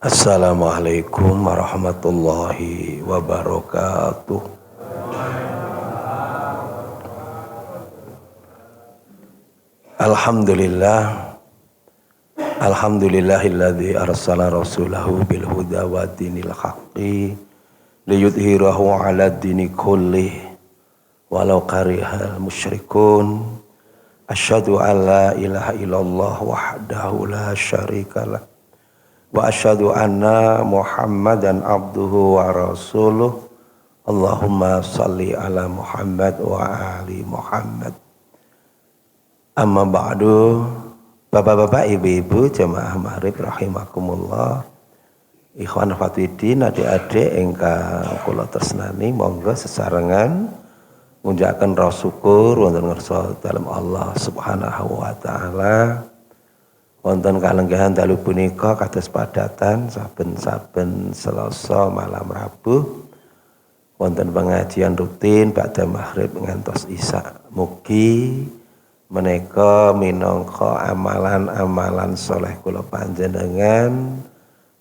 Assalamualaikum warahmatullahi wabarakatuh. Alhamdulillahilladzi arsala rasulahu bil huda wa dinil haqqi liyudhhirahu 'ala dini kullih walau karihal musyrikun. Asyhadu an la ilaha illallah wahdahu la syarikalah wa asyhadu anna Muhammadan abduhu wa rasuluh. Allahumma salli ala Muhammad wa ali Muhammad. Amma ba'du. Bapak-bapak, ibu-ibu, jemaah maghrib rahimakumullah. Ikhwan Fatidin, adik-adik ingkang kula tresnani, monggo sesarengan munjakaken rasa syukur wonten ngarsa dalem Allah Subhanahu wa taala. Wonten kalenggahan dalu punika kados padatan saben-saben Selasa malam Rabu wonten pengajian rutin ba'da maghrib ngantos isya. Mugi menika minangka amalan-amalan soleh kula panjenengan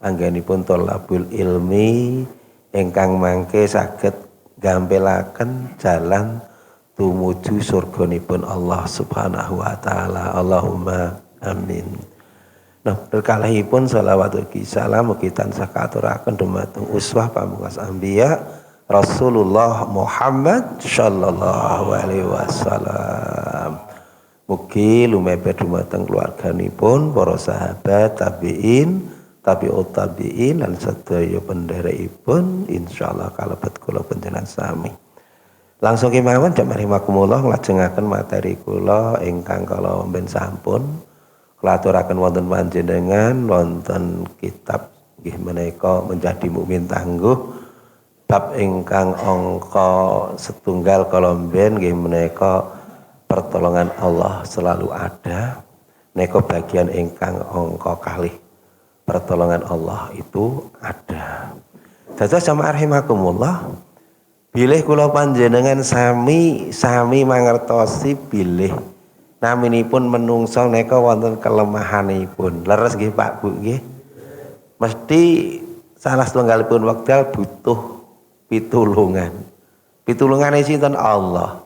anggenipun thalabul ilmi ingkang mangke saged gampelaken jalan tumuju surganipun Allah Subhanahu wa taala. Allahumma amin. Nah, berkalihipun shalawat ugi salam mugi tansah katuraken dumateng uswah pamungkas anbiya Rasulullah Muhammad sallallahu alaihi wasallam. Mugi lumebet dumateng keluarganipun para sahabat tabi'in, tabi'ut tabi'in lan sedaya pendherekipun insyaallah kalebet kula panjenengan sami. Langsung kemawon jamaah rahimakumullah nglajengaken materi kula ingkang kala mben sampun klaturaken wonten panjenengan wonten kitab nggih menika Menjadi Mukmin Tangguh bab ingkang angka setunggal kala mben nggih menika pertolongan Allah selalu ada. Menika bagian ingkang angka kalih pertolongan Allah itu ada. Dados jamaah rahimakumullah bilih kula panjenengan sami mangertosi bilih naminipun menungso neka wonten kelemahanipun. Leres nggih Pak Bu nggih. Mesti salah setunggalipun wekdal butuh pitulungan. Pitulungane sinten? Allah.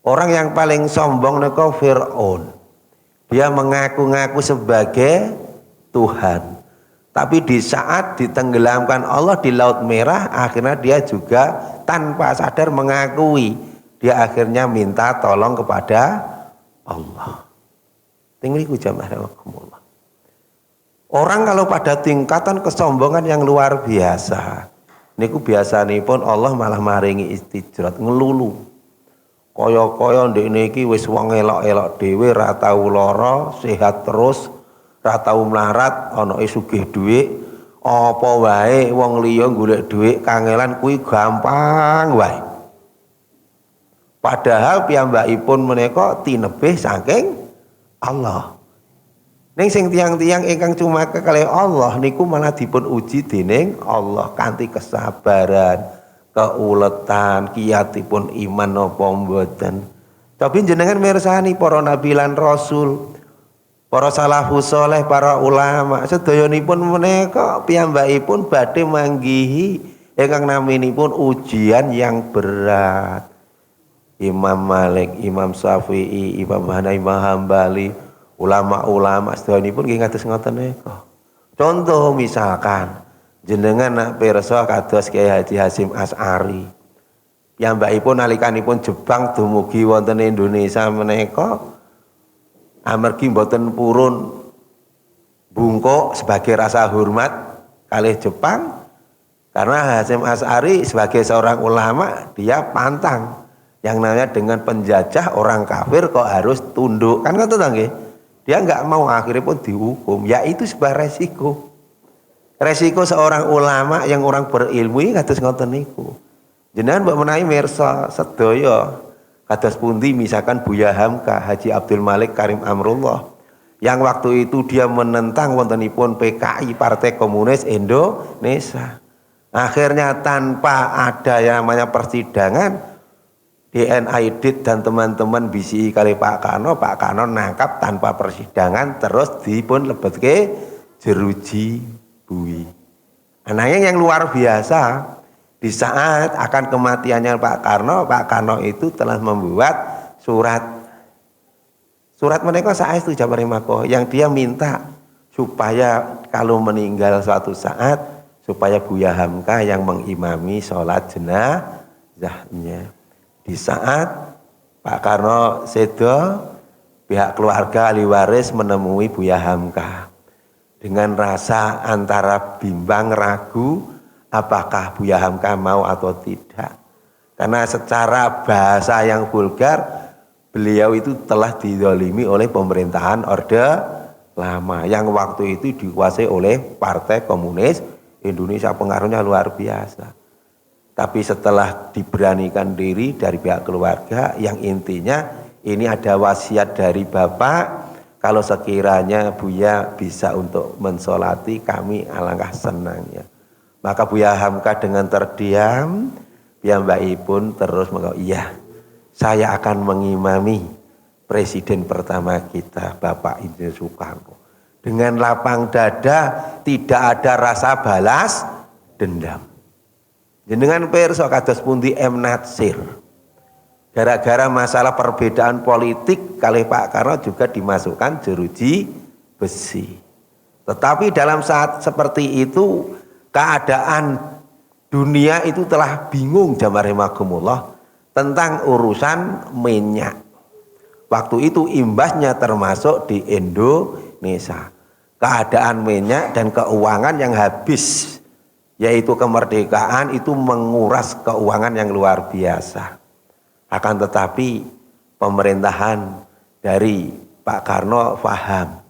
Orang yang paling sombong neka Fir'aun. Dia mengaku-ngaku sebagai Tuhan. Tapi di saat ditenggelamkan Allah di Laut Merah, akhirnya dia juga tanpa sadar mengakui. Dia akhirnya minta tolong kepada Allah. Tingriku jamaah rahimakumullah. Orang kalau pada tingkatan kesombongan yang luar biasa, niku biasanipun Allah malah maringi istijrat ngelulu. Kaya-kaya ndekne iki wis wong elok-elok dhewe ra tau lara, sehat terus, ra tau mlarat, anake sugih dhuwit, apa wae wong liya golek dhuwit kangelan kuwi gampang wae. Padahal piyambakipun menika tinebih saking Allah. Ning sing tiang-tiang ingkang cuma kekalih Allah niku malah dipun uji dening Allah kanthi kesabaran, keuletan, kiyatipun iman napa mboten. Tapi jenengan mirsani para nabi lan rasul, para salafus saleh, para ulama sedayanipun menika piyambakipun badhe manggihi ingkang naminipun ujian yang berat. Imam Malik, Imam Syafi'i, Imam Hanafi, Imam Hambali, ulama-ulama sedayanipun nggih ngados ngoten nika. Contoh misalkan jenengan nak pirsa kados Kyai Haji Hasyim Asy'ari. Piyambakipun nalikanipun Jepang dumugi wonten Indonesia menika amargi mboten purun bungkuk sebagai rasa hormat kalih Jepang, karena Hasyim Asy'ari sebagai seorang ulama dia pantang yang namanya dengan penjajah orang kafir kok harus tunduk, kan ngoten nggih. Dia enggak mau, akhirnya pun dihukum. Ya itu sebuah resiko. Resiko seorang ulama yang orang berilmu ini kados ngoten niku. Jenengan mbok menawi mirsa sedaya kados pundi misalkan Buya Hamka, Haji Abdul Malik Karim Amrullah yang waktu itu dia menentang wontenipun PKI Partai Komunis Indonesia. Akhirnya tanpa ada yang namanya persidangan, DNID dan teman-teman BCI kali Pak Kano nangkap tanpa persidangan terus dipun lebetke jeruji bui. Anaknya yang luar biasa, di saat akan kematiannya Pak Karno itu telah membuat surat mereka saestu Jamari Mako yang dia minta supaya kalau meninggal suatu saat supaya Buya Hamka yang mengimami sholat jenazahnya. Di saat Pak Karno sedo, pihak keluarga ahli waris menemui Buya Hamka dengan rasa antara bimbang ragu apakah Buya Hamka mau atau tidak. Karena secara bahasa yang vulgar beliau itu telah dizalimi oleh pemerintahan Orde Lama yang waktu itu dikuasai oleh Partai Komunis Indonesia, pengaruhnya luar biasa. Tapi setelah diberanikan diri dari pihak keluarga yang intinya ini ada wasiat dari Bapak, kalau sekiranya Buya bisa untuk mensolati kami alangkah senangnya. Maka Buya Hamka dengan terdiam, piyambakipun terus mengatakan, iya saya akan mengimami presiden pertama kita Bapak Insinyur Soekarno. Dengan lapang dada, tidak ada rasa balas dendam. Jenengan pirsa kados pundi M. Natsir. Gara-gara masalah perbedaan politik kali Pak Karno juga dimasukkan jeruji besi. Tetapi dalam saat seperti itu keadaan dunia itu telah bingung jamarahimahumullah tentang urusan minyak. Waktu itu imbasnya termasuk di Indonesia. Keadaan minyak dan keuangan yang habis, yaitu kemerdekaan itu menguras keuangan yang luar biasa. Akan tetapi pemerintahan dari Pak Karno paham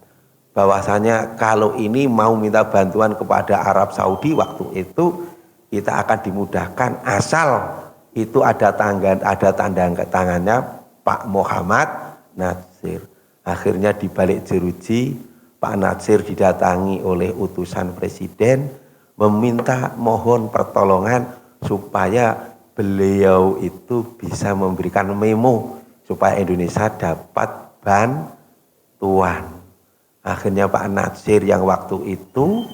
bahwasanya kalau ini mau minta bantuan kepada Arab Saudi waktu itu kita akan dimudahkan asal itu ada tanda tangannya Pak Muhammad Natsir. Akhirnya dibalik jeruji Pak Natsir didatangi oleh utusan presiden meminta mohon pertolongan supaya beliau itu bisa memberikan memo supaya Indonesia dapat bantuan. Akhirnya Pak Natsir yang waktu itu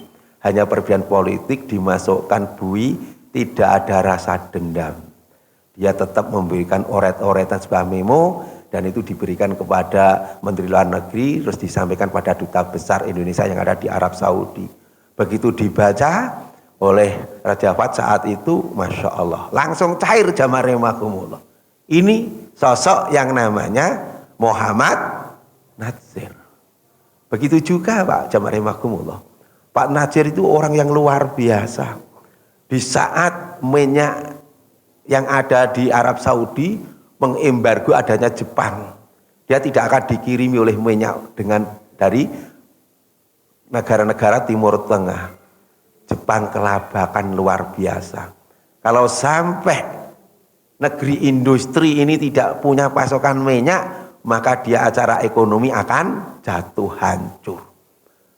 hanya perbedaan politik dimasukkan bui, tidak ada rasa dendam. Dia tetap memberikan oret-oretan sebuah memo dan itu diberikan kepada Menteri Luar Negeri terus disampaikan pada Duta Besar Indonesia yang ada di Arab Saudi. Begitu dibaca oleh Raja Fahd saat itu, Masya Allah, langsung cair jamarahimahumullah. Ini sosok yang namanya Muhammad Natsir. Begitu juga Pak jamarahimahumullah. Pak Natsir itu orang yang luar biasa. Di saat minyak yang ada di Arab Saudi mengembargo adanya Jepang, dia tidak akan dikirimi oleh minyak dari negara-negara Timur Tengah. Jepang kelabakan luar biasa. Kalau sampai negeri industri ini tidak punya pasokan minyak, maka dia acara ekonomi akan jatuh hancur.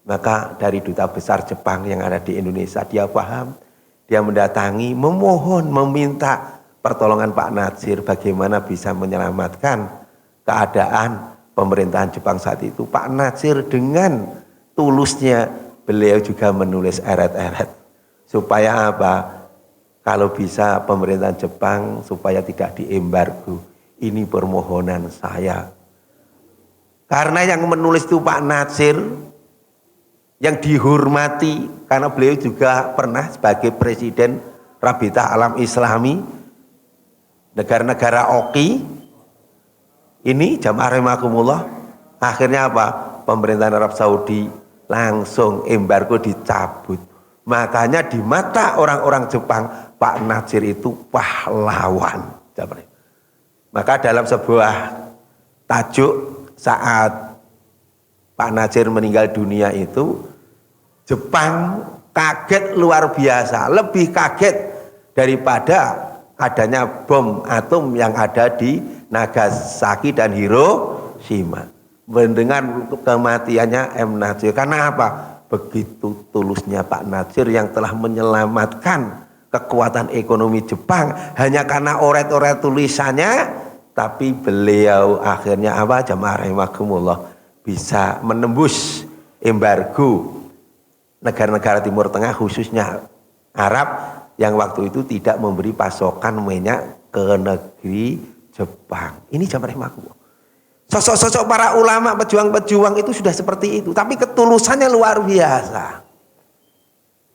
Maka dari Duta Besar Jepang yang ada di Indonesia, dia paham, dia mendatangi, memohon, meminta pertolongan Pak Natsir bagaimana bisa menyelamatkan keadaan pemerintahan Jepang saat itu. Pak Natsir dengan tulusnya beliau juga menulis eret-eret supaya apa? Kalau bisa pemerintahan Jepang supaya tidak diembargo. Ini permohonan saya. Karena yang menulis itu Pak Natsir yang dihormati karena beliau juga pernah sebagai presiden Rabitah Alam Islami negara-negara Oki. Ini jamarahimahumullah. Akhirnya apa? Pemerintahan Arab Saudi langsung embargo dicabut. Makanya di mata orang-orang Jepang Pak Natsir itu pahlawan. Maka dalam sebuah tajuk saat Pak Natsir meninggal dunia itu, Jepang kaget luar biasa, lebih kaget daripada adanya bom atom yang ada di Nagasaki dan Hiroshima. Mendengar kematiannya M. Natsir. Karena apa? Begitu tulusnya Pak Natsir yang telah menyelamatkan kekuatan ekonomi Jepang hanya karena oret-oret tulisannya, tapi beliau akhirnya apa? Jamarahimahumullah bisa menembus embargo negara-negara Timur Tengah khususnya Arab yang waktu itu tidak memberi pasokan minyak ke negeri Jepang. Ini jamaah rahimakumullah. Sosok-sosok para ulama pejuang-pejuang itu sudah seperti itu, tapi ketulusannya luar biasa.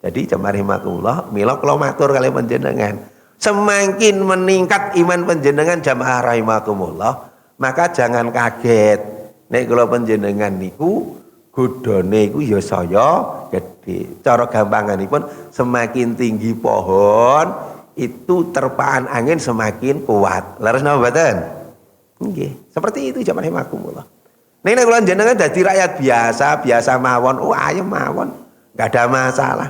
Jadi jamaah rahimakumullah, mila kula matur kali panjenengan, semakin meningkat iman panjenengan jamaah rahimakumullah, maka jangan kaget nek kula panjenengan niku godhone iku ya saya gede. Cara gampanganipun semakin tinggi pohon itu terpaan angin semakin kuat. Leres napa mboten? Nggih, seperti itu jamaah rahimakumullah. Nek kula jenengan dadi rakyat biasa mawon, ayem mawon, enggak ada masalah.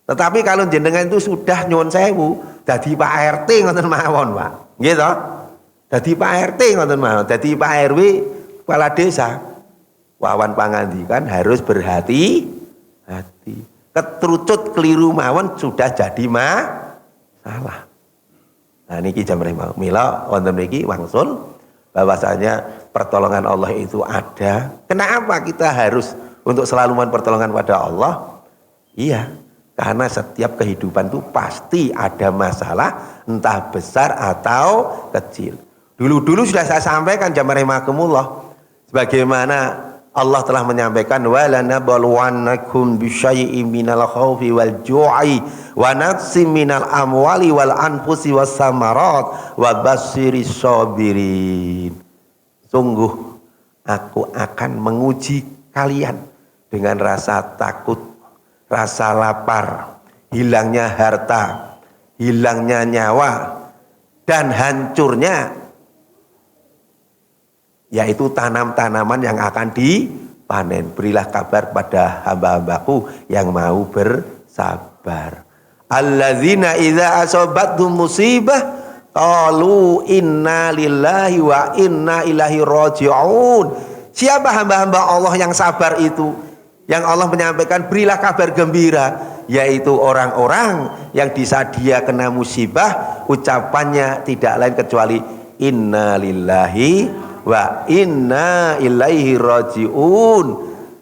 Tetapi kalau jenengan itu sudah nyuwun sewu, dadi Pak RT ngoten mawon, Pak. Nggih to? Dadi Pak RT ngoten mawon, dadi Pak RW kepala desa. Wawan pangandikan harus berhati-hati. Ketrucut keliru mawon sudah jadi masalah. Nah niki jamaah mila wonten mriki wangsul bahwasanya pertolongan Allah itu ada. Kenapa kita harus untuk selalu mohon pertolongan pada Allah? Iya, karena setiap kehidupan itu pasti ada masalah, entah besar atau kecil. Dulu sudah saya sampaikan jamaah rahimakumullah, sebagaimana Allah telah menyampaikan walanabluwannakum bisyai'im minal khaufi wal ju'i wa naqsim minal amwali wal anfusi was samarat wa basyiris sabirin. Sungguh aku akan menguji kalian dengan rasa takut, rasa lapar, hilangnya harta, hilangnya nyawa, dan hancurnya yaitu tanam-tanaman yang akan dipanen. Berilah kabar pada hamba-hambaku yang mau bersabar. Alladzina idza asabathum musibah qalu inna lillahi wa inna ilaihi raji'un. Siapa hamba-hamba Allah yang sabar itu? Yang Allah menyampaikan berilah kabar gembira, yaitu orang-orang yang di saat dia kena musibah ucapannya tidak lain kecuali inna lillahi wa inna ilaihi raji'un.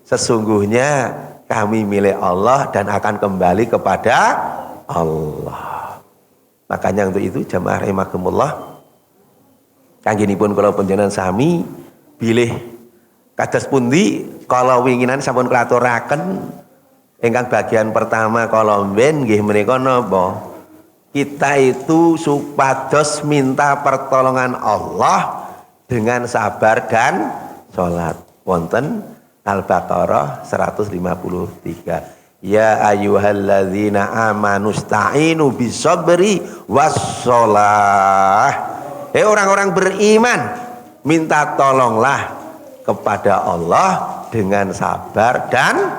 Sesungguhnya kami milik Allah dan akan kembali kepada Allah. Makanya untuk itu jamaah rahimakumullah, kanggenipun kula panjenengan sami bilih kados pundi kala winginan sampun klaturaken ingkang bagian pertama kala mben nggih menika napa? Kita itu supados minta pertolongan Allah dengan sabar dan sholat. Wonten Al-Baqarah 153. Ya ayyuhalladzina amanu sta'inu bisabri wassholah. Orang-orang beriman, minta tolonglah kepada Allah dengan sabar dan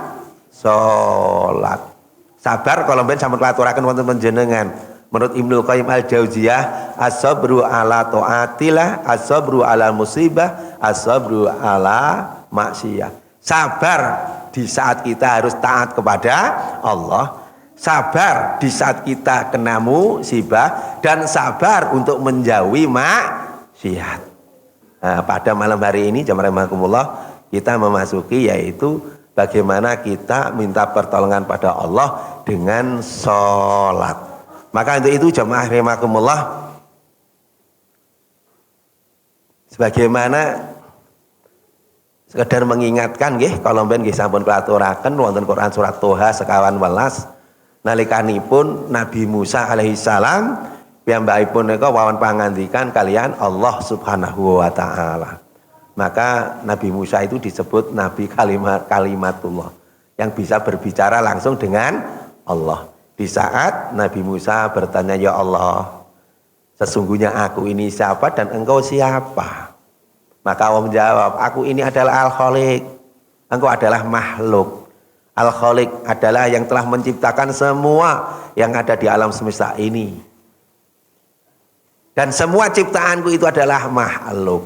sholat. Sabar kalau ben sampun klaturaken wonten panjenengan. Menurut Ibnu Qayyim Al-Jauziyah, as-sabru ala ta'atillah, as-sabru ala musibah, as-sabru ala maksiyah. Sabar di saat kita harus taat kepada Allah, sabar di saat kita kena musibah, dan sabar untuk menjauhi maksiat. Nah, pada malam hari ini jamaah rahimakumullah, kita memasuki yaitu bagaimana kita minta pertolongan pada Allah dengan sholat. Maka untuk itu jamaah rahimakumullah, sebagaimana sekedar mengingatkan nggih kalau ben nggih sampun klaturaken wonten Quran surat Toha sekawan welas nalikanipun Nabi Musa alaihi salam piyambakipun menika wawan pangandikan kalian Allah Subhanahu wa taala. Maka Nabi Musa itu disebut Nabi kalimatullah yang bisa berbicara langsung dengan Allah. Di saat Nabi Musa bertanya, ya Allah, sesungguhnya aku ini siapa dan engkau siapa? Maka Allah menjawab, aku ini adalah Al-Khaliq, engkau adalah makhluk. Al-Khaliq adalah yang telah menciptakan semua yang ada di alam semesta ini. Dan semua ciptaanku itu adalah makhluk.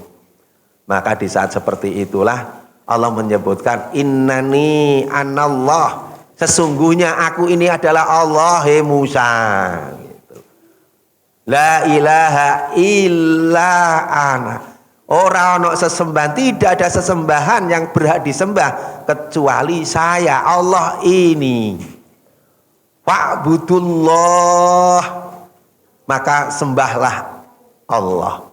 Maka di saat seperti itulah Allah menyebutkan, innani anallah. Sesungguhnya aku ini adalah Allah, he Musa. Gitu. La ilaha illa ana. Ora ono sesembahan, tidak ada sesembahan yang berhak disembah kecuali saya Allah ini. Fa'budullah, maka sembahlah Allah.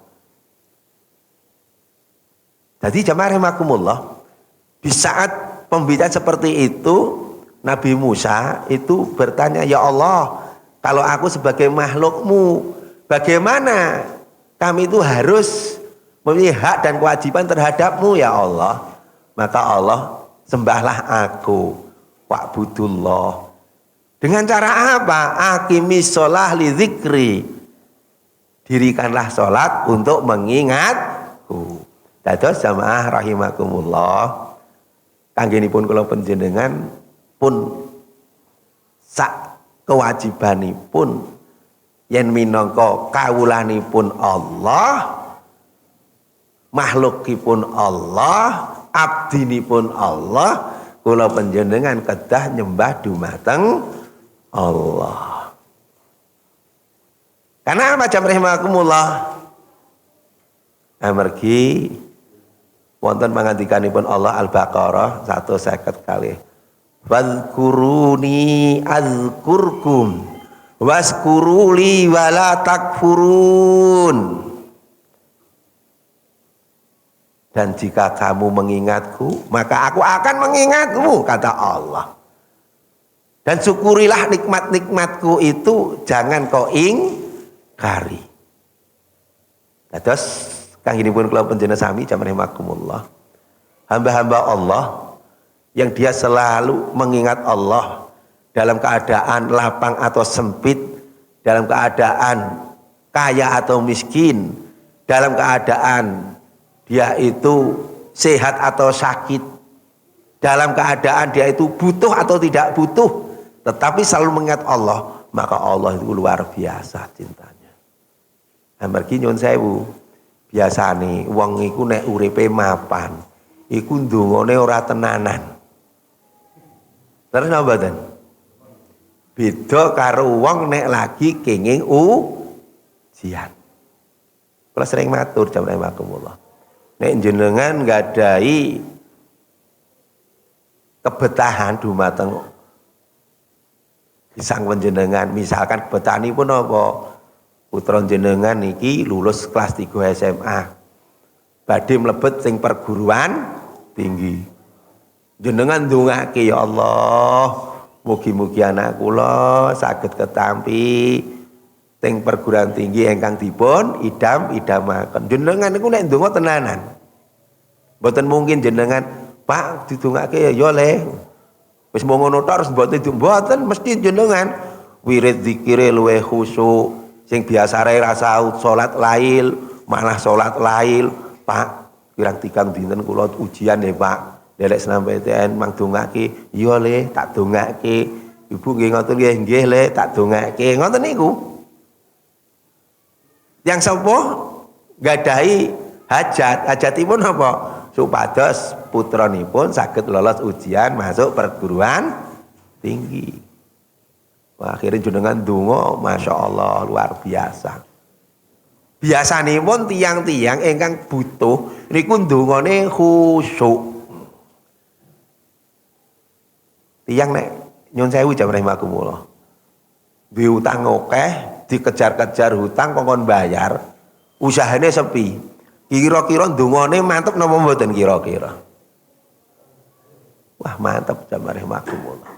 Jadi jamaah rahimakumullah, di saat pembicaraan seperti itu Nabi Musa itu bertanya, ya Allah, kalau aku sebagai makhlukmu, bagaimana kami itu harus memiliki hak dan kewajiban terhadapmu ya Allah. Maka Allah, sembahlah aku, wa'budullah. Dengan cara apa? Aqimis sholah li dzikri. Dirikanlah sholat untuk mengingatku. Dados jamaah rahimakumullah, kanggenipun kula panjenengan pun sak kewajibanipun yen minangka kawulanipun Allah, makhlukipun Allah, abdinipun Allah, kula panjenengan kedah nyembah dumateng Allah. Karena apa jamaah rahimakumullah? Amargi wonten pangandikanipun Allah Al-Baqarah 150 kali. Wadhkuruni azkurkum waskuruli wala takfurun. Dan jika kamu mengingatku, maka aku akan mengingatmu, kata Allah. Dan syukurilah nikmat-nikmatku itu, jangan kau ingkari. Terus kang ini pun kalau penjana sami jamaah rahimakumullah, hamba-hamba Allah yang dia selalu mengingat Allah dalam keadaan lapang atau sempit, dalam keadaan kaya atau miskin, dalam keadaan dia itu sehat atau sakit, dalam keadaan dia itu butuh atau tidak butuh, tetapi selalu mengingat Allah, maka Allah itu luar biasa cintanya. Amargi nyuwun sewu, biasane wong iku nek uripe mapan, iku ndongane ora tenanan. Terus napa mboten? Beda karo wong nek lagi kenging ujian. Kula sering matur jamaah rahimakumullah. Nek jenengan nggadahi kebetahan dumateng pisang panjenengan, misalkan kebetahanipun apa? Putra jenengan niki lulus kelas 3 SMA. Badhe mlebet sing perguruan tinggi. Jenengan ndongake, ya Allah, mugi-mugi anak kula saged ketampi teng perguruan tinggi ingkang dipun idam-idamaken. Jenengan niku nek ndonga tenanan. Mboten mungkin jenengan, Pak, didongake ya le. Wis mau ngono tok harus mboten mesti jenengan wirid zikire luwih khusyuk. Sing biasa rasa salat lail, malah salat lail, Pak, pirang tikang dinten kula ujian ya, Pak. Delek senam PTN mang dongake, iya le, tak dongake. Ibu nggih ngoten nggih le, tak dongake. Ngoten niku. Yang sapa gadahi hajatipun apa? Supados putranipun saged lolos ujian masuk perguruan tinggi. Wah, akhirnya jenengan donga, masya Allah luar biasa. Biasanipun tiang-tiang ingkang butuh niku ndongane khusyuk. Tiang nek nyun sewu jamaah rahimakumullah, duwe utang akeh, dikejar-kejar hutang kongkon bayar, usahane sepi. Kira-kira ndongane mantep napa mboten kira-kira? Wah, mantep jamaah rahimakumullah.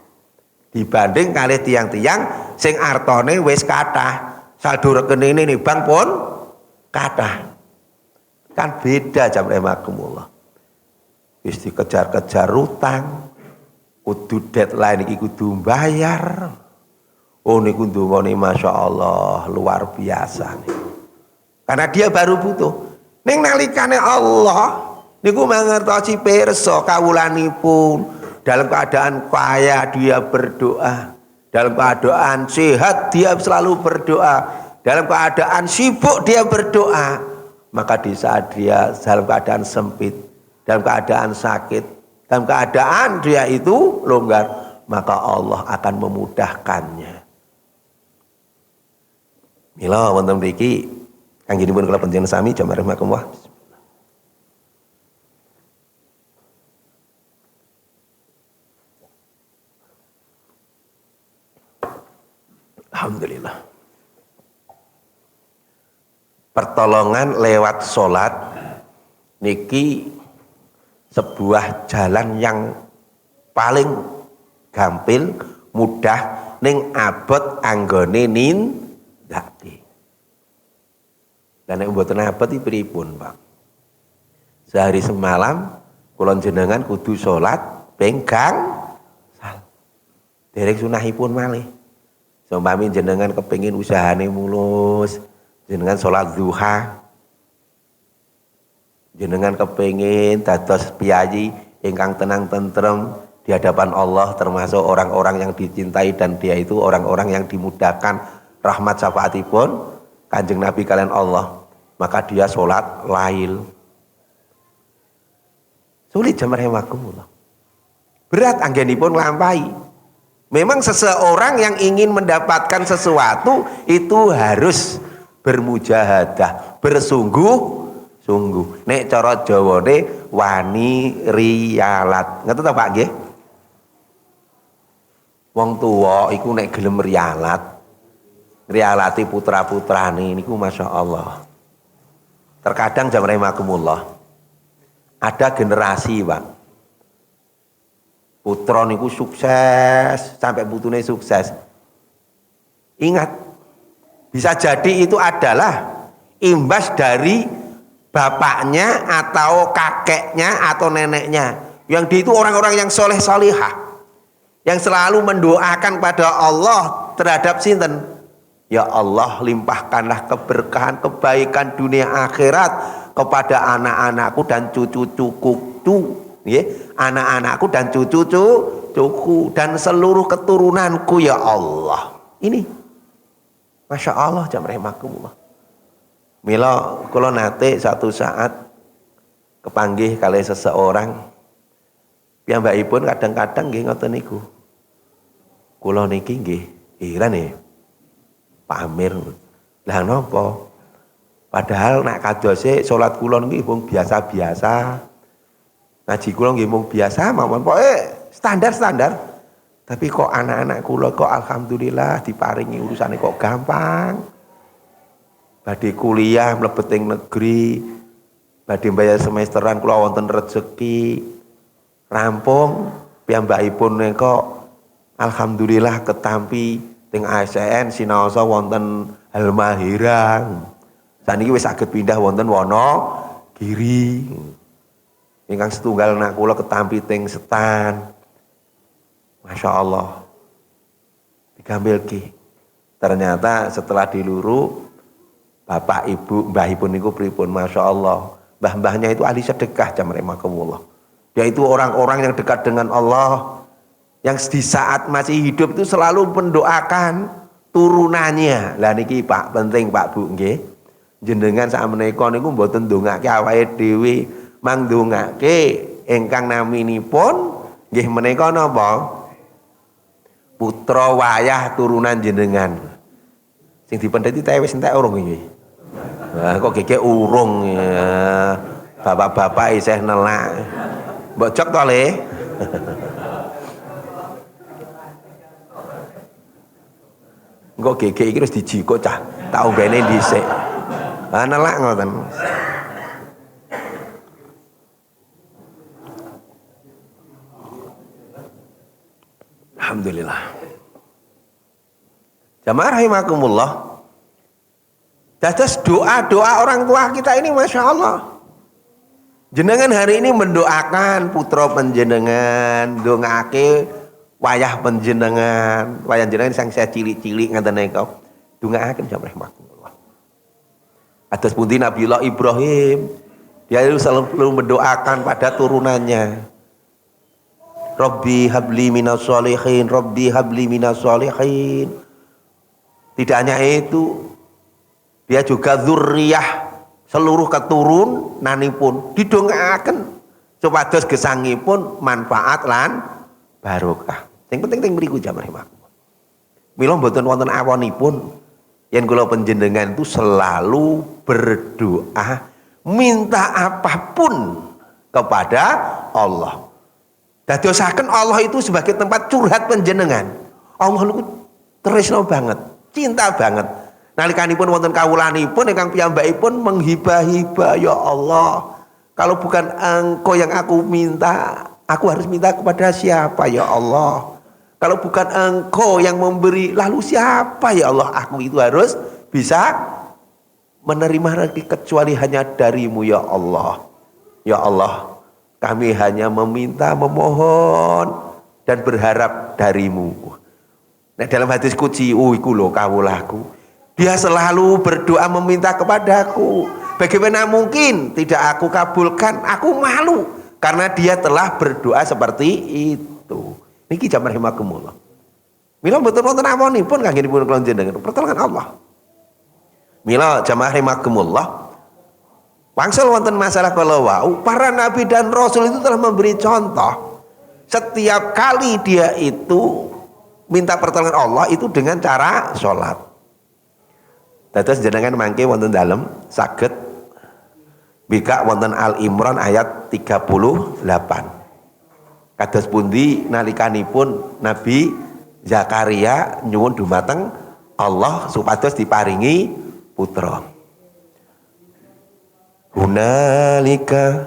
Dibanding kali tiang-tiang sing artone wis kathah, saldo rekenine ning bank pun kathah. Kan beda jamaah rahimakumullah. Wis dikejar-kejar utang, kudu deadline iki kudu bayar. Oh niku ndongane masyaallah luar biasa nih. Karena dia baru butuh. Ning nalikane Allah niku mangertosi pirsa kawulanipun. Dalam keadaan kaya dia berdoa, dalam keadaan sehat dia selalu berdoa, dalam keadaan sibuk dia berdoa. Maka di saat dia dalam keadaan sempit, dalam keadaan sakit, dalam keadaan dia itu longgar, maka Allah akan memudahkannya. Mila wonten mriki kanggenipun kula panjenengan sami jamaah rahimakumullah. Alhamdulillah. Pertolongan lewat sholat niki sebuah jalan yang paling gampil, mudah, ning abot anggone nindakake. Lah nek mboten abot iki pripun, Pak? Sehari semalam kula jenengan kudu sholat penggang sal. Derek sunahipun malih. Seumpami jenengan kepengin usahane mulus, jenengan sholat duha, jenengan kepengin dados piyayi ingkang tenang tentrem di hadapan Allah, termasuk orang-orang yang dicintai dan dia itu orang-orang yang dimudahkan rahmat syafaatipun Kanjeng Nabi kalian Allah, maka dia sholat lail. Sulit jamaah rahimakumullah. Berat anggenipun nglampahi. Memang seseorang yang ingin mendapatkan sesuatu itu harus bermujahadah, bersungguh-sungguh. Nek cara Jawane wani riyalat. Ngoten ta Pak nggih? Wong tuwa iku nek gelem riyalat, riyalati putra-putrane niku masyaallah. Terkadang jamaah rahimakumullah ada generasi, Pak. Putra niku sukses sampai putune sukses. Ingat, bisa jadi itu adalah imbas dari bapaknya atau kakeknya atau neneknya. Yang dia itu orang-orang yang soleh salihah, yang selalu mendoakan pada Allah terhadap sinten. Ya Allah, limpahkanlah keberkahan, kebaikan dunia akhirat kepada anak-anakku dan cucu-cucuku. Anak-anakku dan cucu-cucuku dan seluruh keturunanku ya Allah. Ini Masya Allah jamaah rahimakumullah. Mila kula nate satu saat kepanggih kali seseorang, piyambakipun kadang-kadang nggih ngoten niku. Kula niki nggih heran ya. Pamer. Lah napa? Padahal nek kadose salat kula niki wong biasa-biasa. Ngaji kula nggih mung biasa mawon, pokoke standar-standar. Tapi kok anak-anak kula kok alhamdulillah diparingi urusane kok gampang. Badhe kuliah mlebet ing negeri, badhe bayar semesteran kula wonten rezeki. Rampung piyambakipun kok alhamdulillah ketampi teng ASN sinaosa wonten Halmahera. Saniki wis saged pindah wonten Wonogiri. Ingkang setunggal anak kula ketampi teng Setan. Masya Allah. Digambilki. Ternyata setelah diluru, bapak ibu mbahipun niku pripun, Masya Allah. Mbah-mbahnya itu ahli sedekah jamaah rahimakumullah. Dia itu orang-orang yang dekat dengan Allah, yang di saat masih hidup itu selalu mendoakan turunannya. Lah niki Pak, penting Pak Bu nggih. Jenengan sak menika niku mboten ndongake awake dhewe, mang ndongake ingkang naminipun nggih menika napa? Putra wayah turunan jenengan. Sing dipendheti teh wis entek urung iki. Wah kok gege urung ya. Bapak-bapak isih nelak. Mbok jok to Le. Engko gege iki wis dijiko cah. Tak unggene dhisik. Ah nelak ngoten. Alhamdulillah. Jamaah rahimakumullah. Dados doa-doa orang tua kita ini Masya Allah. Jenengan hari ini mendoakan putra panjenengan, ndongake wayah panjenengan, wayah jenengan sang saya cilik-cilik ngaten niku. Ndongaaken jamaah rahimakumullah. Atas pundi Nabiullah Ibrahim, dia itu selalu mendoakan pada turunannya. Rabbi habli minas sholihin, Rabbi habli minas sholihin. Tidak hanya itu, dia juga dzurriyah, seluruh keturunanipun didongaaken supados gesangipun manfaat lan barokah. Sing penting mriku jamaah rahimakumullah. Mila mboten wonten awonipun yen kula panjenengan itu selalu berdoa minta apapun kepada Allah. Dadosaken Allah itu sebagai tempat curhat panjenengan. Allah niku tresna banget. cinta banget. Nalikanipun wonten kawulanipun ingkang piyambakipun menghibah-hibah, ya Allah, kalau bukan Engkau yang aku minta, aku harus minta kepada siapa ya Allah? Kalau bukan Engkau yang memberi, lalu siapa ya Allah? Aku itu harus bisa menerima rezeki kecuali hanya darimu ya Allah. Ya Allah, kami hanya meminta, memohon dan berharap darimu. Nah, dalam hadis qudsi, iku lho kawulaku, dia selalu berdoa meminta kepadaku. Bagaimana mungkin tidak aku kabulkan? Aku malu karena dia telah berdoa seperti itu. Niki jam rahimakumullah. Mila mboten wonten amonipun kanggenipun kula njenengan pertolongan Allah. Mila jamaah rahimakumullah. Wangsul wonten masalah kala wau, para nabi dan rasul itu telah memberi contoh. Setiap kali dia itu minta pertolongan Allah itu dengan cara sholat. Dados jenengan mangke wonten dalem saged bika wonten Al Imran ayat 38. Kados pundi nalikanipun Nabi Zakaria nyuwun dumateng Allah supados diparingi putra. Hunalika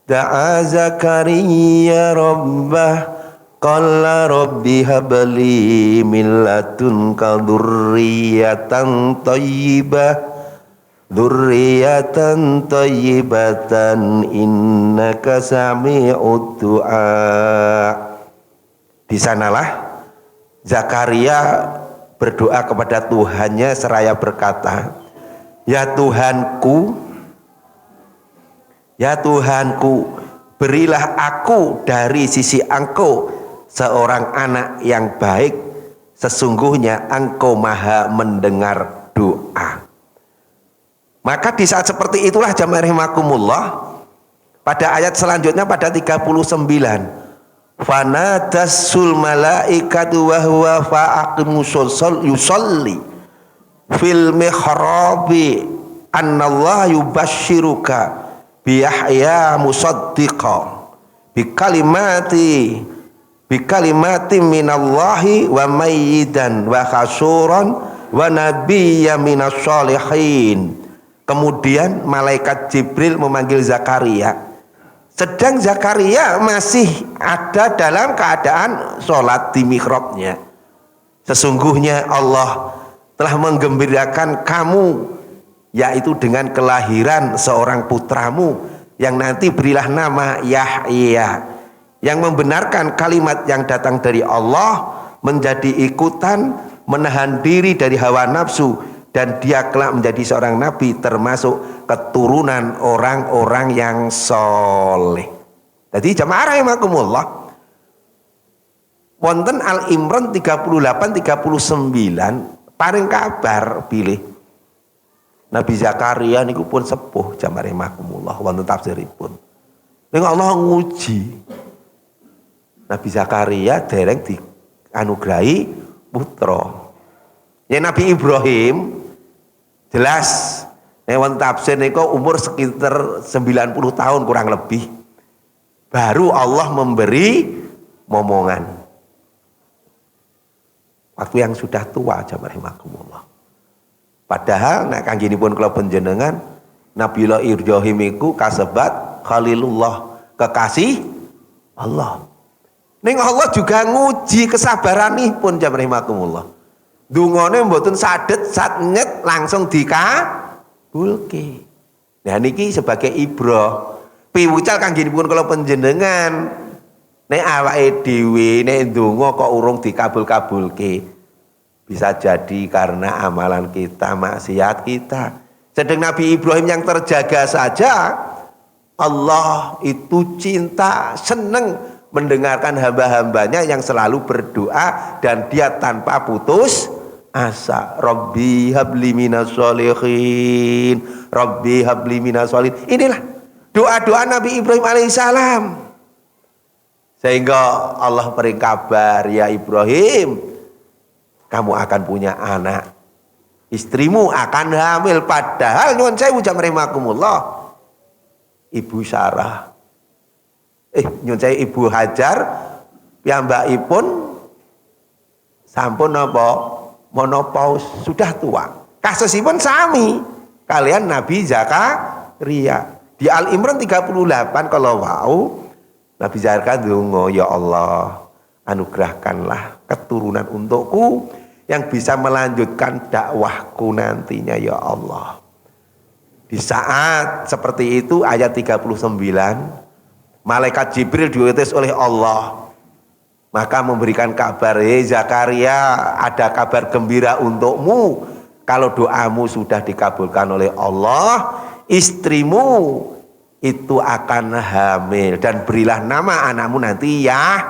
da'a Zakaria rabbah qala rabbi habli min ladunka dzurriyyatan thayyibatan innaka sami'ud du'a. Di sanalah Zakaria berdoa kepada Tuhannya seraya berkata, ya Tuhanku, berilah aku dari sisi Engkau seorang anak yang baik, sesungguhnya Engkau maha mendengar doa. Maka di saat seperti itulah jamaah rahimakumullah, pada ayat selanjutnya pada 39, fanadasul malaikatu wa huwa faqimu yusolli fil mihrabi annallaha yubashshiruka biyahya musaddiqan bikalimati minallahi wa mayyidan wa khasuran wa nabiyya minas sholihin. Kemudian malaikat Jibril memanggil Zakaria, sedang Zakaria masih ada dalam keadaan sholat di mihrabnya. Sesungguhnya Allah telah menggembirakan kamu, yaitu dengan kelahiran seorang putramu yang nanti berilah nama Yahya, yang membenarkan kalimat yang datang dari Allah, menjadi ikutan, menahan diri dari hawa nafsu, dan dia kelak menjadi seorang nabi termasuk keturunan orang-orang yang soleh. Jadi jamaah rahimakumullah, wonten Al Imran 38-39 paring kabar pilih Nabi Zakaria niku pun sepuh jamaah rahimakumullah, wonten tafsiripun. Ning Allah nguji Nabi Zakaria dereng dianugerahi putra. Ya Nabi Ibrahim jelas wonten tafsir niku umur sekitar 90 tahun kurang lebih baru Allah memberi momongan. Waktu yang sudah tua jamaah rahimakumullah. Padahal nek kanggenipun kula panjenengan Nabiullah Ibrahim iku kasebat Khalilullah, kekasih Allah. Ning Allah juga nguji kesabaranipun jamaah rahimakumullah. Dungane mboten sadet satnget langsung dikabulke. Nah niki sebagai ibrah piwucal kanggenipun kula panjenengan nek awake dhewe nek ndonga kok urung dikabul-kabulke, bisa jadi karena amalan kita, maksiat kita. Sedang Nabi Ibrahim yang terjaga saja Allah itu cinta, seneng mendengarkan hamba-hambanya yang selalu berdoa dan dia tanpa putus asa. Rabbi habli minas sholihin, Rabbi habli minas sholihin. Inilah doa-doa Nabi Ibrahim alaihissalam. Sehingga Allah beri kabar, ya Ibrahim, kamu akan punya anak, istrimu akan hamil. Padahal nyuwun sewu jamaah rahimakumullah, Ibu Sarah, nyuwun sewu Ibu Hajar piyambakipun sampun napa menopause, sudah tua. Kasusipun sami kalian Nabi Zakaria. Di Al Imran 38 kalau wau Nabi Zakaria ndonga, ya Allah, anugerahkanlah keturunan untukku yang bisa melanjutkan dakwahku nantinya ya Allah. Di saat seperti itu ayat 39, malaikat Jibril diutus oleh Allah, maka memberikan kabar, hei Zakaria, ada kabar gembira untukmu. Kalau doamu sudah dikabulkan oleh Allah, istrimu itu akan hamil dan berilah nama anakmu nanti ya.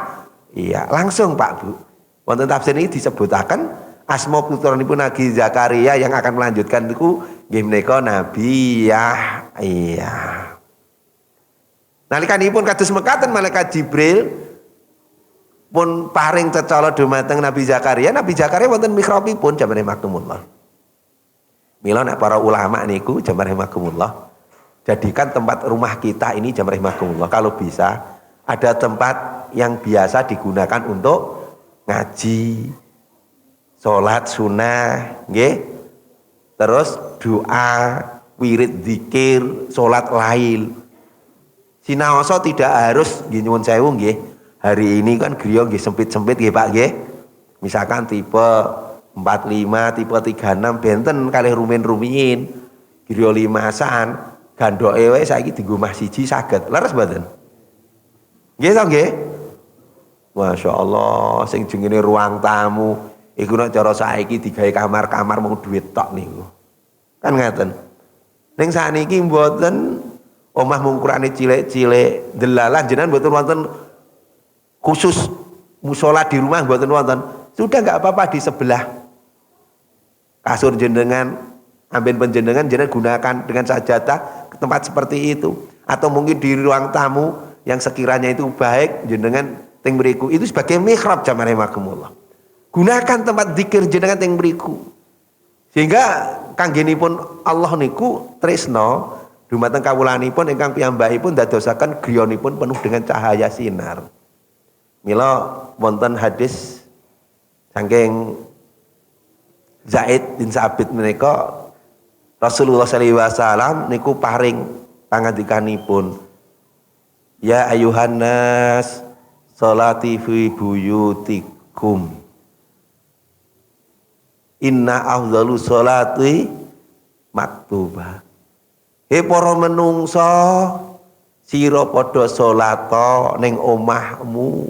Iya, langsung Pak Bu. Wonten tafsir ini disebutaken asma putranipun Nabi Zakaria yang akan melanjutkan itu nggih menika Nabi Yahya. Nalikanipun kados mekaten malaikat Jibril pun paring cecala dumateng Nabi Zakaria. Nabi Zakaria wonten mihrabipun jaman rahmatullah. Mila nek para ulama niku jaman rahmatullah, jadikan tempat rumah kita ini jaman rahmatullah kalau bisa ada tempat yang biasa digunakan untuk ngaji, sholat sunnah, nggih. Terus doa, wirid zikir, sholat lail. Sinaoso tidak harus nggih nyuwun sewu nggih. Hari ini kan griya nggih sempit-sempit nggih Pak nggih. Misalkan tipe 45, tipe 36 benten kalih rumin-rumiyin. Griya limasan, gandoke wae saiki dienggo mah siji saged. Leres mboten? Nggih to nggih? Masya Allah, sing jenenge ruang tamu iku nek cara saiki digawe kamar-kamar mau duit tok niku. Kan ngaten. Ning sakniki mboten omah mung ukurane cilik-cilik, delalah jenengan mboten wonten khusus musala di rumah mboten wonten. Sudah enggak apa-apa di sebelah. Kasur jenengan, amben panjenengan jenengan gunakan dengan sajadah ke tempat seperti itu. Atau mungkin di ruang tamu yang sekiranya itu baik jenengan teng mriku itu sebagai mihrab jamane makumullah. Gunakan tempat zikir jenengan teng mriku. Sehingga kanggenipun Allah niku tresno dumateng kawulanipun ingkang piyambakipun dadosaken griyanipun penuh dengan cahaya sinar. Mila wonten hadis saking Zaid bin Sabit menika Rasulullah sallallahu alaihi wasallam niku paring pangandikanipun, ya ayuhan nas salati fi buyutikum inna afdalu sholati maktubah. He para menungso sira padha salata ning omahmu.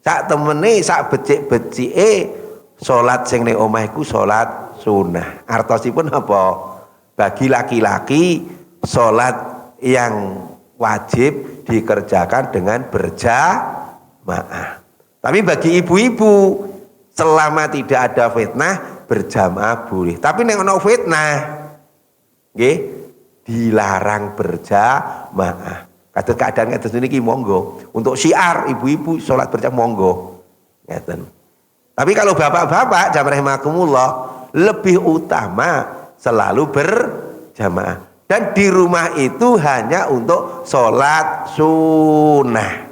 Sak temene sak becik-becike salat sing ning omah iku salat sunah. Artosipun apa? Bagi laki-laki salat yang wajib dikerjakan dengan berjamaah. Tapi bagi ibu-ibu selama tidak ada fitnah berjamaah boleh. Tapi nek ana fitnah nggih dilarang berjamaah. Kados keadaan kados niki monggo. Untuk syiar ibu-ibu salat berjamaah monggo. Ngeten. Tapi kalau bapak-bapak jamaah rahimakumullah lebih utama selalu berjamaah. Dan di rumah itu hanya untuk salat sunnah.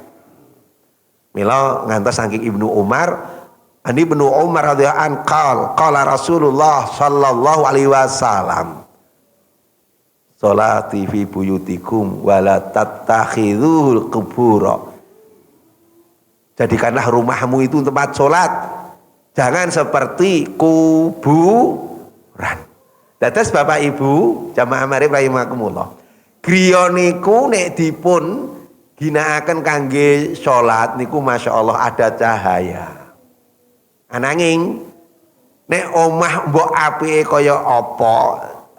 Mila ngantos saking Ibnu Umar, Ani Ibnu Umar radhiyallahu anhu qala Rasulullah sallallahu alaihi wasallam, sholati fi buyutikum wala tattakhidul qubura. Jadikanlah rumahmu itu tempat sholat, jangan seperti kuburan. Dados Bapak Ibu jamaah marif rahimakumullah, griya niku nek dipun ginakaken kangge sholat niku Masya Allah ada cahaya. Ananging nek omah mbok apike kaya apa,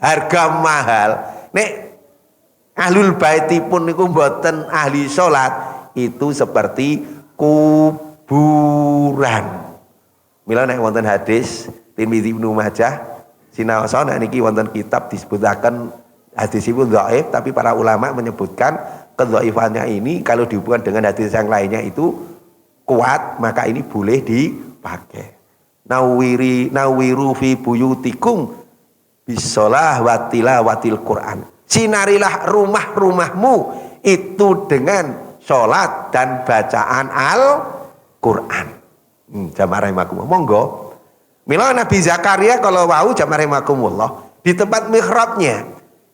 harga mahal. Nek ahlul baitipun niku mboten ahli salat, itu seperti kuburan. Mila nek wonten hadis Tirmidzi Ibnu Majah sinaosa nek niki wonten kitab disebutaken hadisipun dhaif, tapi para ulama menyebutkan kedhaifannya ini kalau dihubungkan dengan hadis yang lainnya itu kuat, maka ini boleh dipakai. Nawiru fi buyutikum bisolah watilawatil Quran. Sinarilah rumah-rumahmu itu dengan sholat dan bacaan Al-Quran. Jamaah rahimakumullah. Monggo Mila Nabi Zakaria kalau wau jamaah rahimakumullah di tempat mihrabnya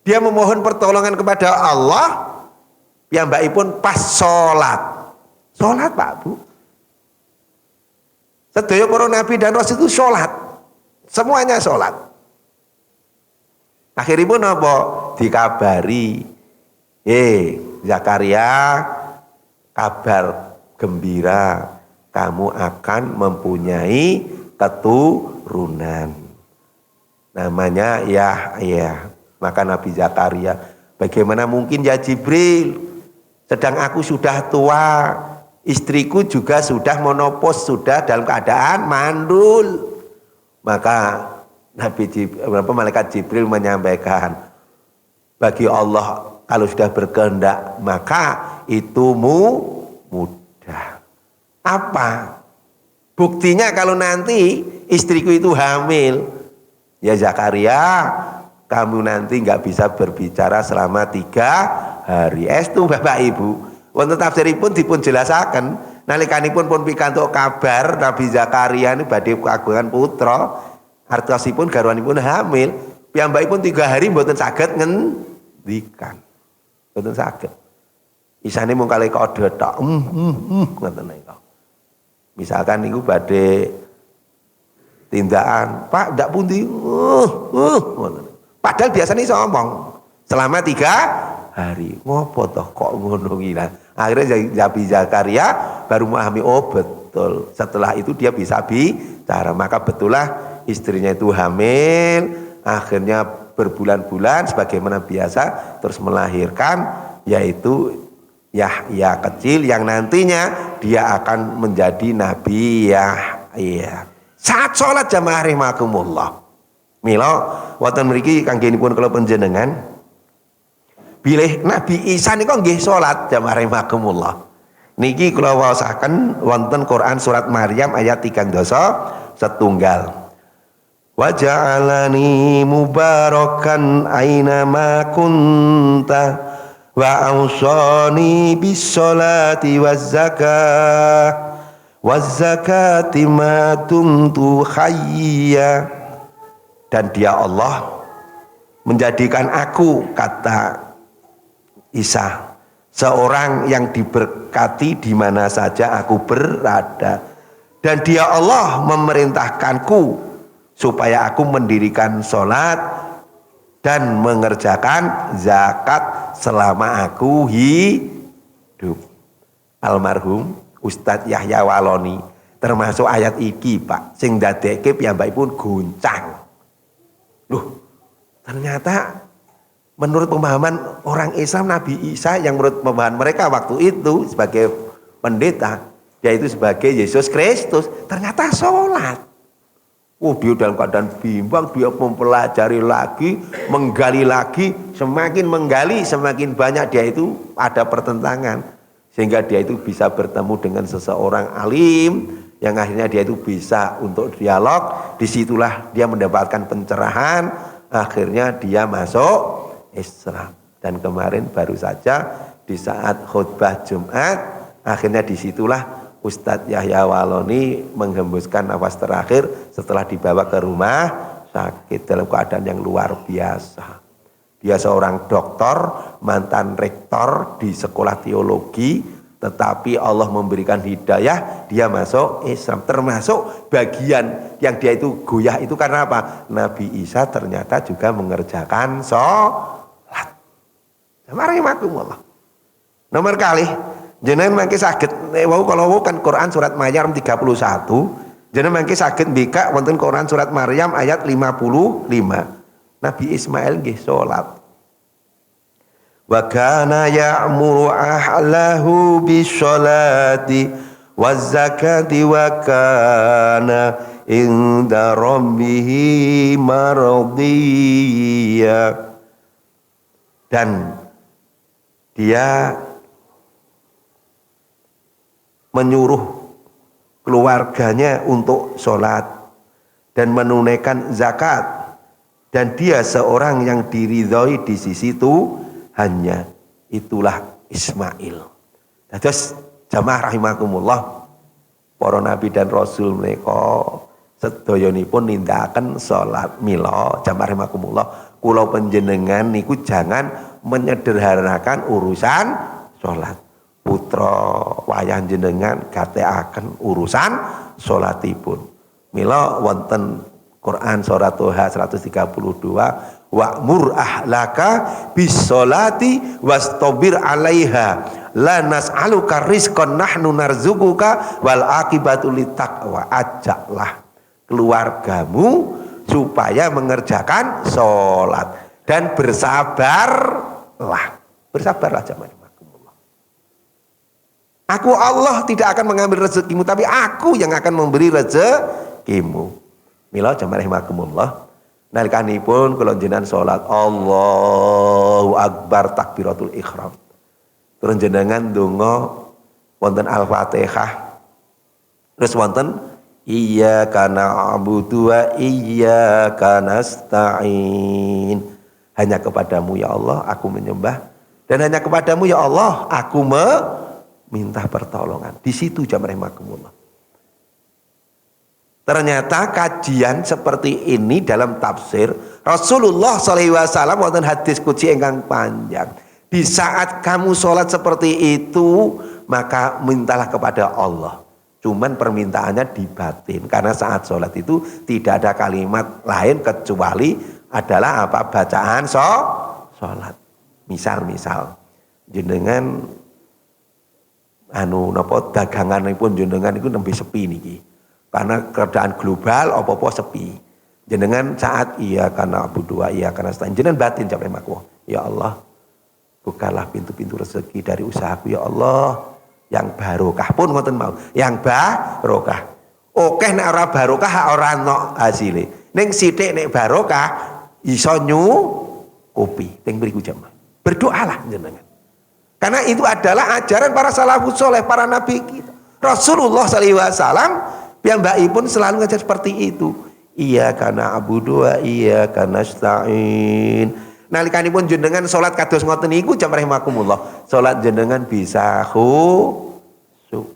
dia memohon pertolongan kepada Allah, piyambakipun pas salat. Salat Pak Bu. Sedaya para nabi dan rasul itu salat. Semuanya salat. Akhiripun apa? Dikabari, Zakaria, kabar gembira, kamu akan mempunyai keturunan. Namanya Yahya. Maka Nabi Zakaria, bagaimana mungkin ya Jibril? Sedang aku sudah tua, istriku juga sudah monopos, sudah dalam keadaan mandul. Maka malaikat Jibril menyampaikan, bagi Allah kalau sudah berkehendak maka itu mudah. Apa? Buktinya kalau nanti istriku itu hamil, ya Zakaria, kamu nanti nggak bisa berbicara selama 3 hari. Estu Bapak Ibu, wonten tafsiripun dipun jelasaken nalikanipun pun pikantuk kabar Nabi Zakaria ini badhe kagungan putra, artosipun garwanipun hamil, piyambakipun 3 hari mboten saged ngendikan. Mboten saged. Isane mung kalih kode tok. Ngoten niku. Misalkan niku badhe tindakan, Pak ndak pundi. Padahal biasanya iso ngomong selama 3 hari. Ngopo toh kok ngono iki lah. Akhirnya Nabi Zakaria baru memahami, oh betul. Setelah itu dia bisa bicara. Maka betullah istrinya itu hamil, akhirnya berbulan-bulan sebagaimana biasa terus melahirkan, yaitu Yahya kecil yang nantinya dia akan menjadi Nabi Yahya. Saat sholat jamaah rahimakumullah, mila wonten mriki kanggenipun kula panjenengan bilih Nabi Isa niku nggih salat jamaah rahimakumullah. Niki kula waosaken wonten Quran surat Maryam ayat 3 setunggal. Wa ja'alani mubarakan aina ma kunta wa awsani bis salati waz zakati ma dumtu hayya. Dan dia Allah menjadikan aku, kata Isa, seorang yang diberkati di mana saja aku berada. Dan dia Allah memerintahkanku supaya aku mendirikan sholat dan mengerjakan zakat selama aku hidup. Almarhum Ustadz Yahya Waloni termasuk ayat iki Pak sing dadekke piyambakipun goncang. Loh, ternyata menurut pemahaman orang Islam Nabi Isa yang menurut pemahaman mereka waktu itu sebagai pendeta, yaitu sebagai Yesus Kristus, ternyata sholat. Dia dalam keadaan bimbang, dia mempelajari lagi, menggali lagi, semakin menggali semakin banyak dia itu ada pertentangan, sehingga dia itu bisa bertemu dengan seseorang alim yang akhirnya dia itu bisa untuk dialog. Disitulah dia mendapatkan pencerahan, akhirnya dia masuk Islam. Dan kemarin baru saja di saat khutbah Jumat, akhirnya disitulah Ustadz Yahya Waloni menghembuskan nafas terakhir setelah dibawa ke rumah sakit dalam keadaan yang luar biasa. Dia seorang doktor, mantan rektor di sekolah teologi, tetapi Allah memberikan hidayah, dia masuk Islam. Termasuk bagian yang dia itu goyah itu karena apa? Nabi Isa ternyata juga mengerjakan sholat. Bismillahirrahmanirrahim. Nomor kali jenengan mangke saged kalau kan Quran surat Maryam 31, jenengan mangke saged mbikak wonten Quran surat Maryam ayat 55. Nabi Ismail nggih salat. Wa kana ya'muru ahlahu bis-sholati waz-zakati wa kana inda rabbih maradiyya. Dan dia menyuruh keluarganya untuk sholat dan menunaikan zakat, dan dia seorang yang diridhoi di sisi Tuhannya. Itulah Ismail. Terus jamaah rahimakumullah, para nabi dan rasul mereka sedayanipun nindakaken salat. Mila jamaah rahimakumullah, kula panjenengan niku jangan menyederhanakan urusan salat. Putra wayah jenengan gatekaken urusan salatipun. Mila wonten Quran surat Toha 132, wa'mur ahlaka bis-sholati wastabir 'alaiha la nas'aluka rizqan nahnu narzuquka wal aqibatu littaqwa. Ajaklah keluargamu supaya mengerjakan sholat dan bersabarlah. Bersabarlah jemaah. Aku Allah tidak akan mengambil rezekimu, tapi aku yang akan memberi rezekimu. Mila jamaah rahimakumullah, nalikanipun kula jenengan salat Allahu Akbar takbiratul ihram. Terus jenengan ndonga wonten Al-Fatihah. Terus wonten iyyaka na'budu wa iyyaka nasta'in. Hanya kepadamu ya Allah aku menyembah, dan hanya kepadamu ya Allah aku minta pertolongan. Di situ jamaah rahimakumullah. Ternyata kajian seperti ini dalam tafsir Rasulullah SAW wonten hadis qudsi ingkang panjang. Di saat kamu sholat seperti itu, maka mintalah kepada Allah. Cuman permintaannya dibatin, karena saat sholat itu tidak ada kalimat lain kecuali adalah apa? Bacaan sholat. Misal jenengan daganganipun jenengan itu nembe sepi niki. Karena keadaan global apa-apa sepi. Jenengan saat iya karena na'budu wa iya karena nasta'in, jenengan batin sampai maku. Ya Allah, bukalah pintu-pintu rezeki dari usahaku ya Allah. Yang barokah pun ngoten mau. Yang barokah. Oke nek ora barokah ora ono hasile. Ning sithik nek barokah iso nyukupi. Teng mriku jamaah. Berdoalah jenengan. Karena itu adalah ajaran para salafus soleh, para nabi kita. Rasulullah SAW piyambakipun selalu ngajar seperti itu. Iyyaka na'budu wa iyyaka nasta'in. Nalikanipun jenengan salat kados ngoten niku jamaah rahimakumullah. Salat jenengan bisa khusyuk.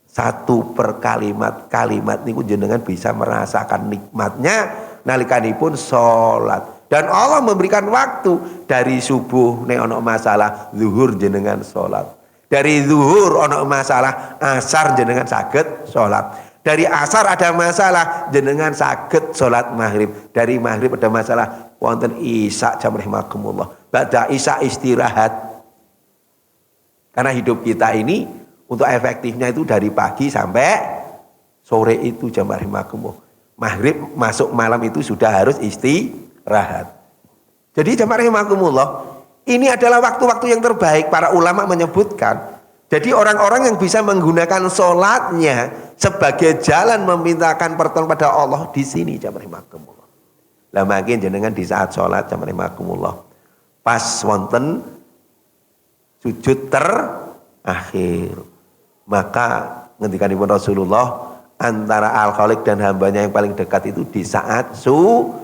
Satu per kalimat niku jenengan bisa merasakan nikmatnya nalikanipun salat. Dan Allah memberikan waktu dari subuh nek ana masalah zuhur jenengan salat. Dari zuhur ana masalah asar jenengan saged salat. Dari asar ada masalah jenengan saged salat maghrib. Dari maghrib ada masalah wonten isya jam rahimakumullah. Ba'da isya istirahat. Karena hidup kita ini untuk efektifnya itu dari pagi sampai sore itu jam rahimakumullah. Maghrib masuk malam itu sudah harus istirahat. Jadi jamaah rahimakumullah, ini adalah waktu-waktu yang terbaik. Para ulama menyebutkan, jadi orang-orang yang bisa menggunakan sholatnya sebagai jalan memintakan pertolongan pada Allah di sini jamaah rahimakumullah. Lah makin jenengan di saat sholat jamaah rahimakumullah, pas wonten sujud terakhir, maka ngendikanipun Rasulullah, antara Al-Khaliq dan hambanya yang paling dekat itu di saat sujud.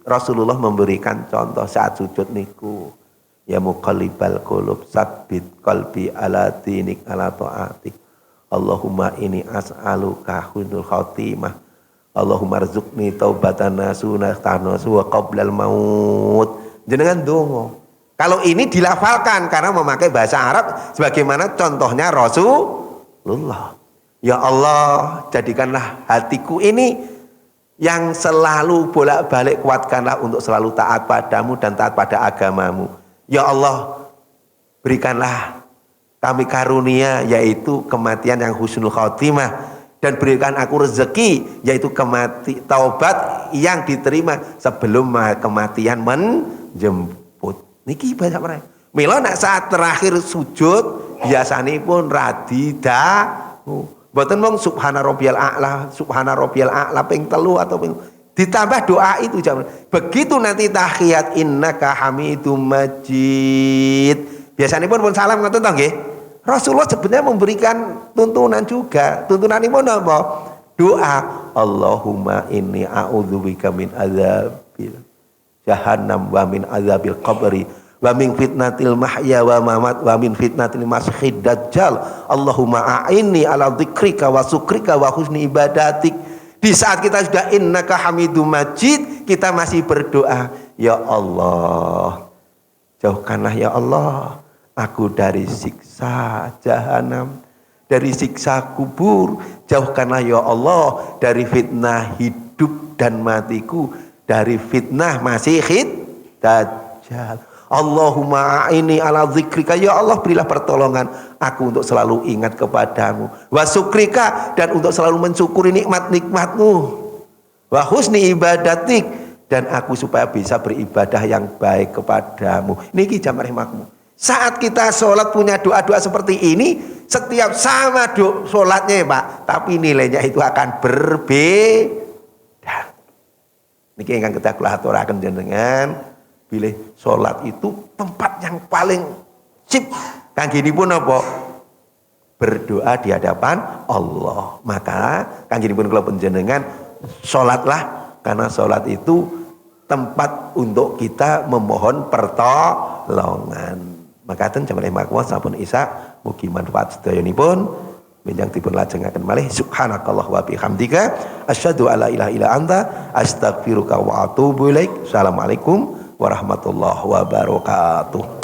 Rasulullah memberikan contoh saat sujud niku, ya muqallibal qulub sabbit qalbi ala dinik ala taatik. Allahumma inni as'aluka husnul khotimah. Allahumma rzuqni taubatan nasuha wa qablal maut. Jenengan dongo. Kalau ini dilafalkan karena memakai bahasa Arab sebagaimana contohnya Rasulullah. Ya Allah, jadikanlah hatiku ini yang selalu bolak-balik, kuatkanlah untuk selalu taat padamu dan taat pada agamamu. Ya Allah, berikanlah kami karunia yaitu kematian yang husnul khotimah, dan berikan aku rezeki yaitu taubat yang diterima sebelum kematian menjemput. Niki banyak mereka. Mila nak saat terakhir sujud biasanya pun radidahu. Mboten mung subhana rabbiyal a'la ping 3 atau ping ditambah doa itu jangan. Begitu nanti tahiyat innaka hamidum majid. Biasanya pun salam ngoten to nggih. Rasulullah sebenarnya memberikan tuntunan juga. Tuntunanipun apa? Doa. Allahumma inni a'udzubika min adzabil jahannam wa min adzabil qabri wa min fitnatil mahya wa mamat wa min fitnatil masiihid dajjal. Allahumma a'inni ala dzikrika wa syukrika wa husni ibadatik. Di saat kita sudah innaka hamidum majid, kita masih berdoa, ya Allah, jauhkanlah ya Allah aku dari siksa jahanam, dari siksa kubur, jauhkanlah ya Allah dari fitnah hidup dan matiku, dari fitnah masihid dajjal. Allahumma a'ini ala zikrika, ya Allah berilah pertolongan aku untuk selalu ingat kepadamu, wa syukrika, dan untuk selalu mensyukuri nikmat-nikmatmu, wa husni ibadatik, dan aku supaya bisa beribadah yang baik kepadamu. Niki jamaah rahmatmu. Saat kita sholat punya doa-doa seperti ini, setiap sama sholatnya ya Pak, tapi nilainya itu akan berbeda. Niki ingkang kedah kula aturaken jenengan, pilih sholat itu tempat yang paling sip. Kangginipun apa? Berdoa di hadapan Allah. Maka kangginipun kula panjenengan sholatlah, karena sholat itu tempat untuk kita memohon pertolongan. Maka ten jamaah makwa sampun isa, mugi manfaat sedayanipun. Menjang dipun lajengaken malih, subhanakallah wa bihamdika asyhadu alla ilaha illa anta astaghfiruka wa atubu ilaik. Assalamualaikum warahmatullahi wabarakatuh.